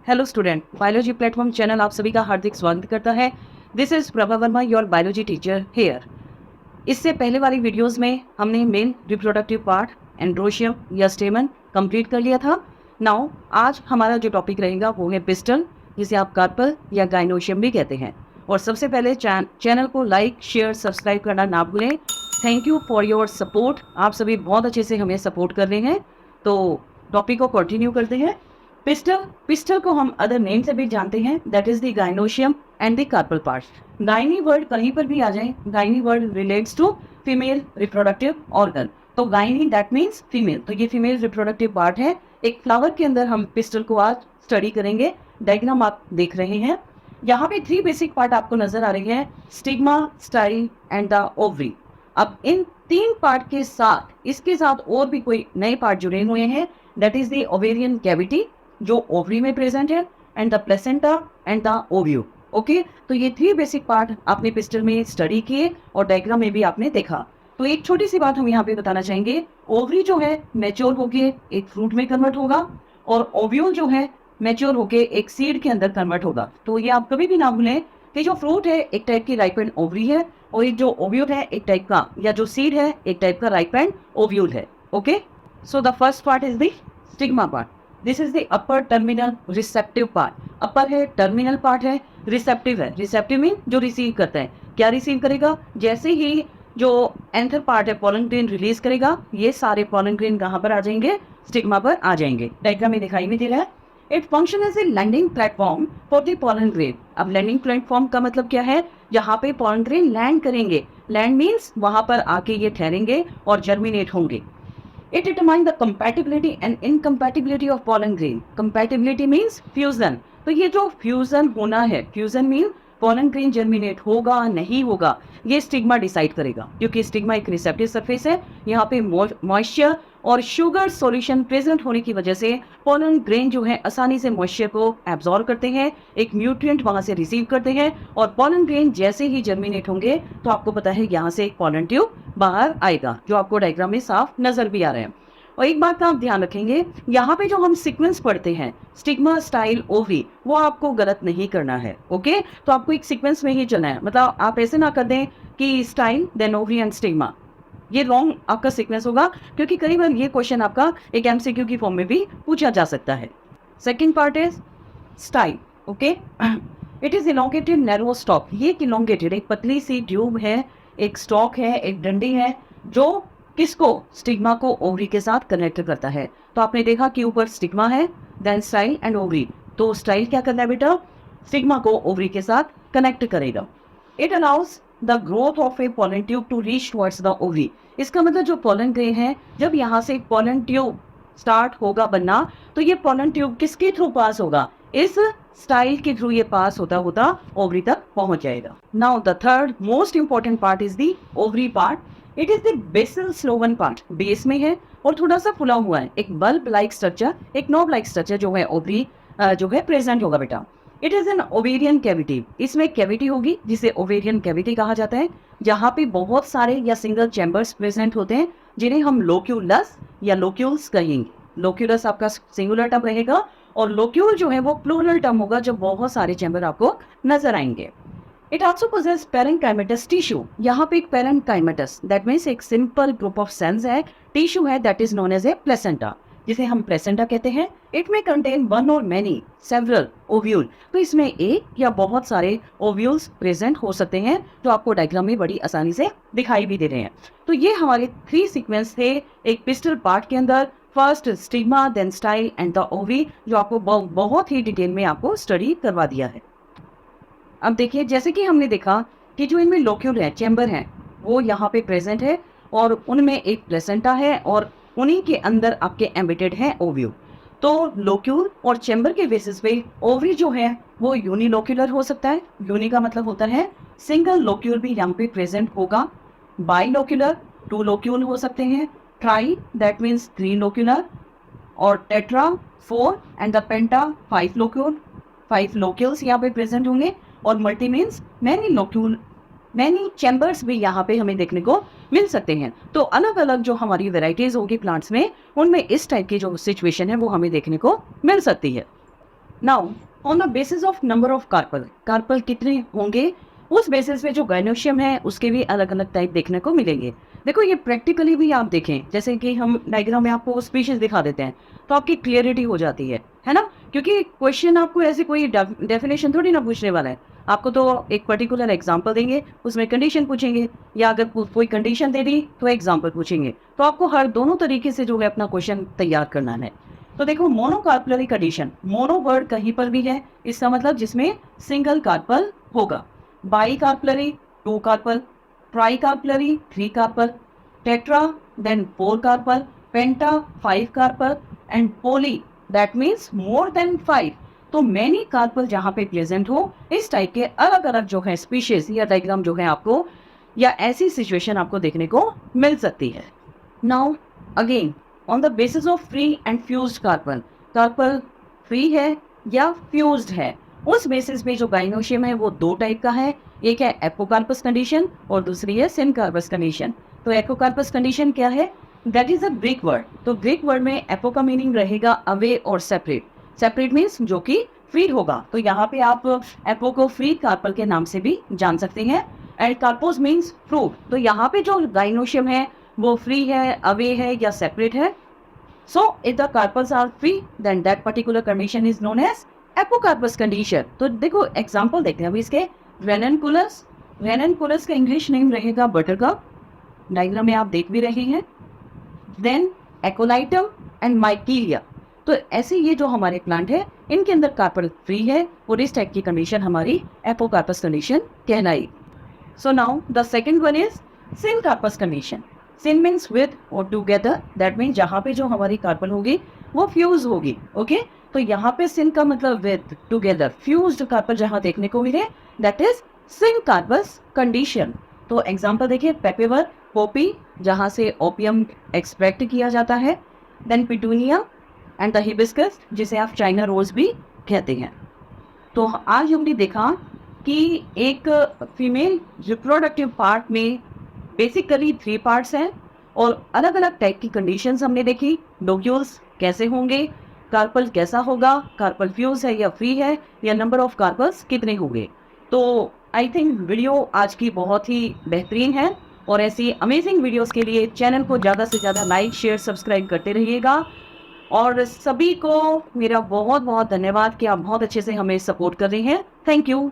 Hello student, biology platform channel आप सभी का हार्दिक स्वागत करता है। This is Prabha Verma, your biology teacher here. इससे पहले वाली वीडियोस में हमने मेल रिप्रोडक्टिव पार्ट, एंड्रोशियम या स्टेमन कंप्लीट कर लिया था। नाउ आज हमारा जो टॉपिक रहेगा वो है पिस्टल, जिसे आप कार्पल या गाइनोशियम भी कहते हैं। और सबसे पहले चैनल को लाइक, शेयर, सब्सक्राइब करना ना भूलें। Thank you for your support. आप सभी बहुत अच्छे से हमें सपोर्ट कर रहे हैं। तो टॉपिक को कंटिन्यू करते हैं। पिस्टल को हम अदर नेम से भी जानते हैं, that is the gynoecium and the carpel part. Gyne word कहीं पर भी आ जाए, gyne word relates to female reproductive organ. तो गाइनी दैट मीन्स फीमेल, तो ये फीमेल रिप्रोडक्टिव पार्ट है। एक फ्लावर के अंदर हम पिस्टल को आज स्टडी करेंगे। डायग्राम आप देख रहे हैं, यहाँ पे 3 बेसिक पार्ट आपको नजर आ रही है, stigma, style and the ovary. अब इन 3 पार्ट के साथ इसके साथ और भी कोई नए पार्ट जुड़े हुए हैं, that is the ovarian cavity जो ओवरी में प्रेजेंट है, and the placenta and the ओव्यू। Okay, तो ये 3 बेसिक पार्ट आपने पिस्टल में स्टडी किए और डायग्राम में भी आपने देखा। तो एक छोटी सी बात हम यहाँ पे बताना चाहेंगे, ओवरी जो है मैच्योर होके एक फ्रूट में कन्वर्ट होगा और ओव्यूल जो है मैच्योर होके एक सीड के अंदर कन्वर्ट होगा। तो ये आप कभी भी ना भूलें कि जो फ्रूट है एक टाइप की राइपेंड ओवरी है, और एक जो ओव्यूल है एक टाइप का, या जो सीड है एक टाइप का राइपेंड ओव्यूल है। Okay, so the first part is the stigma part. This is the upper terminal receptive part. Upper है, टर्मिनल पार्ट है, रिसेप्टिव है। रिसेप्टिव मीन जो रिसीव करता है। क्या रिसीव करेगा? जैसे ही जो एंथर पार्ट है पोलन ग्रेन रिलीज करेगा, ये सारे पोलन ग्रेन कहाँ पर आ जाएंगे? स्टिग्मा पर आ जाएंगे। डायग्राम में दिखाई भी दे रहा है। It function as a landing platform for the pollen grain. अब लैंडिंग प्लेटफॉर्म का मतलब क्या है? यहाँ पे पोलन ग्रेन लैंड करेंगे। लैंड मीन्स वहां पर आके ये ठहरेंगे और जर्मिनेट होंगे। It determines the compatibility and incompatibility of pollen grain. Compatibility means fusion. तो ये जो फ्यूजन होना है, fusion mean pollen grain germinate होगा नहीं होगा, ये स्टिग्मा डिसाइड करेगा। क्योंकि स्टिग्मा एक रिसेप्टिव सरफेस है, यहाँ पे मॉइस्चर और शुगर सॉल्यूशन प्रेजेंट होने की वजह से पोलन ग्रेन जो है आसानी से मॉइस्चर को एब्जॉर्ब करते हैं, एक न्यूट्रिएंट वहां से रिसीव करते हैं, और पोलन ग्रेन जैसे ही जर्मिनेट होंगे तो आपको पता है यहाँ से एक पोलन ट्यूब बाहर आएगा, जो आपको डायग्राम में साफ नजर भी आ रहा है। और एक बात का आप ध्यान रखेंगे, यहाँ पे जो हम सीक्वेंस पढ़ते हैं स्टिग्मा, स्टाइल, ओवरी, वो आपको गलत नहीं करना है। ओके, तो आपको एक सीक्वेंस में ही चलना है। मतलब आप ऐसे ना कर दें कि style then ovary and stigma, ये रॉन्ग आपका सीक्वेंस होगा, क्योंकि कई बार ये क्वेश्चन आपका एक एमसीक्यू की फॉर्म में भी पूछा जा सकता है। Second part is style. Okay, it is elongated narrow stock. ये इलोंगेटेड एक पतली सी ट्यूब है, एक स्टॉक है, एक डंडी है, जो किसको? स्टिग्मा को ओवरी के साथ कनेक्ट करता है। तो आपने देखा कि ऊपर स्टिग्मा है, देन स्टाइल एंड ओवरी। तो स्टाइल क्या करना है बेटा? स्टिग्मा को ओवरी के साथ कनेक्ट करेगा। It allows the growth of a pollen tube to reach towards the ovary. इसका मतलब जो पोलन ग्रेन है, जब यहाँ से पोलन ट्यूब स्टार्ट होगा बनना, तो ये पोलन ट्यूब किसके थ्रू पास होगा? इस स्टाइल के थ्रू ये पास होता होता ओवरी तक पहुंच जाएगा। Now the third most important part is the ovary part. It is the basal swollen part. Base में है और थोड़ा सा फुला हुआ है, एक बल्ब लाइक स्ट्रक्चर, एक नॉब लाइक स्ट्रक्चर जो है ओवरी जो है प्रेजेंट होगा बेटा। It is an ovarian cavity. इसमें कैविटी होगी जिसे ओवेरियन कैविटी कहा जाता है, जहाँ पे बहुत सारे या सिंगल चैम्बर्स प्रेजेंट होते हैं, जिन्हें हम लोक्यूलस या लोक्यूल्स कहेंगे। लोक्यूलस आपका सिंगुलर टर्म रहेगा और लोक्यूल जो है वो प्लूरल टर्म होगा, जब बहुत सारे चैम्बर आपको नजर आएंगे। It also possesses parenchymatous tissue. यहाँ पे एक पेरेन्काइमेटस दैट मीन्स एक सिंपल ग्रुप ऑफ सेल्स है, टिश्यू है, that is known as a placenta, जिसे हम प्लेसेंटा कहते हैं। इट में कंटेन वन और मैनी सेवरल ओव्यूल। तो इसमें एक या बहुत सारे ओव्यूल्स प्रेजेंट हो सकते हैं, जो आपको डायग्राम में बड़ी आसानी से दिखाई भी दे रहे हैं। तो ये हमारे 3 सीक्वेंस थे एक पिस्टल पार्ट के अंदर। First stigma, then style and the ovary, जो आपको बहुत ही डिटेल में आपको स्टडी करवा दिया है। अब देखिए, जैसे कि हमने देखा कि जो इनमें लोक्यूल है, चैम्बर है, वो यहाँ पे प्रेजेंट है, और उनमें एक प्लेसेंटा है, और उन्हीं के अंदर आपके एम्बेडेड है ओव्यूल। तो लोक्यूल और चैम्बर के बेसिस पे ओवरी जो है वो यूनिलोक्यूलर हो सकता है। यूनि का मतलब होता है सिंगल लोक्यूल भी यहाँ पे प्रेजेंट होगा। बाइलोक्यूलर 2 लोक्यूल हो सकते हैं। ट्राई दैट मीन्स 3 लोक्यूलर, और tetra 4, and the penta 5 locule. 5 locules यहाँ पे प्रेजेंट होंगे। और multi means many locule, many chambers भी यहाँ पे हमें देखने को मिल सकते हैं। तो अलग अलग जो हमारी वेराइटीज होगी प्लांट्स में, उनमें इस टाइप की जो सिचुएशन है वो हमें देखने को मिल सकती है। Now on the basis of number of carpel, carpel कितने होंगे उस बेसिस पे जो गायनोशियम है उसके भी अलग अलग टाइप देखने को मिलेंगे। देखो ये प्रैक्टिकली भी आप देखें, जैसे कि हम डायग्राम में आपको स्पीशीज दिखा देते हैं तो आपकी क्लियरिटी हो जाती है ना। क्योंकि क्वेश्चन आपको ऐसे कोई डेफिनेशन थोड़ी ना पूछने वाला है, आपको तो एक पर्टिकुलर एग्जाम्पल देंगे, उसमें कंडीशन पूछेंगे, या अगर कोई कंडीशन दे दी तो एग्जाम्पल पूछेंगे। तो आपको हर दोनों तरीके से जो है अपना क्वेश्चन तैयार करना है। तो देखो मोनोकार्पलरी कंडीशन, मोनो वर्ड कहीं पर भी है, इसका मतलब जिसमें सिंगल कार्पल होगा। Bicarpellary, two carpel, tricarpellary, three carpel, tetra, then four carpel, penta, five carpel, and poly, that means more than five. तो मैनी कार्पल जहाँ पे प्रेजेंट हो, इस टाइप के अलग अलग जो है स्पीशीज या डायग्राम जो है आपको, या ऐसी सिचुएशन आपको देखने को मिल सकती है। Now again on the basis of free and fused carbon, carbon free है या फ्यूज्ड है, उस बेसिस पे जो गाइनोशियम है वो दो टाइप का है। एक है एपोकार्पस कंडीशन और दूसरी है सिनकार्पस कंडीशन। तो एपोकार्पस कंडीशन क्या है? That is a Greek word. तो ग्रीक वर्ड में एपो का मीनिंग रहेगा अवे और सेपरेट। सेपरेट मीन्स जो कि फ्री होगा, तो यहाँ पे आप एपो को फ्री कार्पल के नाम से भी जान सकते हैं। एंड कार्पोस मीन्स फ्रूट, तो यहाँ पे जो गाइनोशियम है वो फ्री है, अवे है या सेपरेट है। So if the carpels are free, then that particular condition is known as apocarpus condition. तो देखो एग्जाम्पल देखते हैं अभी इसके। रेननकुलस, रेननकुलस का इंग्लिश नेम रहेगा बटरकप, डायग्राम में आप देख भी रहे हैं। Then aconitum and michelia. तो ऐसे ये जो हमारे प्लांट है इनके अंदर कार्पल फ्री है और इस टाइप की कंडीशन हमारी एपोकार्पस कंडीशन कहलाई। So now the second one is syncarpus condition. Syn means with or together. That means जहाँ पे जो हमारी कार्बन होगी वो फ्यूज होगी। ओके, तो यहाँ पे सिन का मतलब विद, टुगेदर, फ्यूज्ड कार्बन जहाँ देखने को मिले दैट इज सिनकार्पस कंडीशन। तो एग्जांपल देखिए, पेपेवर, पोपी जहाँ से ओपियम एक्सट्रैक्ट किया जाता है। Then petunia and the hibiscus जिसे आप चाइना रोज भी कहते हैं। तो आज हमने देखा कि एक फीमेल रिप्रोडक्टिव पार्ट में बेसिकली थ्री पार्ट्स हैं और अलग अलग टाइप की कंडीशंस हमने देखी। डोक्यूल्स कैसे होंगे, कार्पल कैसा होगा, कार्पल फ्यूज है या फ्री है, या नंबर ऑफ कार्पल्स कितने होंगे। तो आई थिंक वीडियो आज की बहुत ही बेहतरीन है और ऐसी अमेजिंग वीडियोस के लिए चैनल को ज़्यादा से ज़्यादा लाइक, शेयर, सब्सक्राइब करते रहिएगा। और सभी को मेरा बहुत बहुत धन्यवाद कि आप बहुत अच्छे से हमें सपोर्ट कर रहे हैं। Thank you.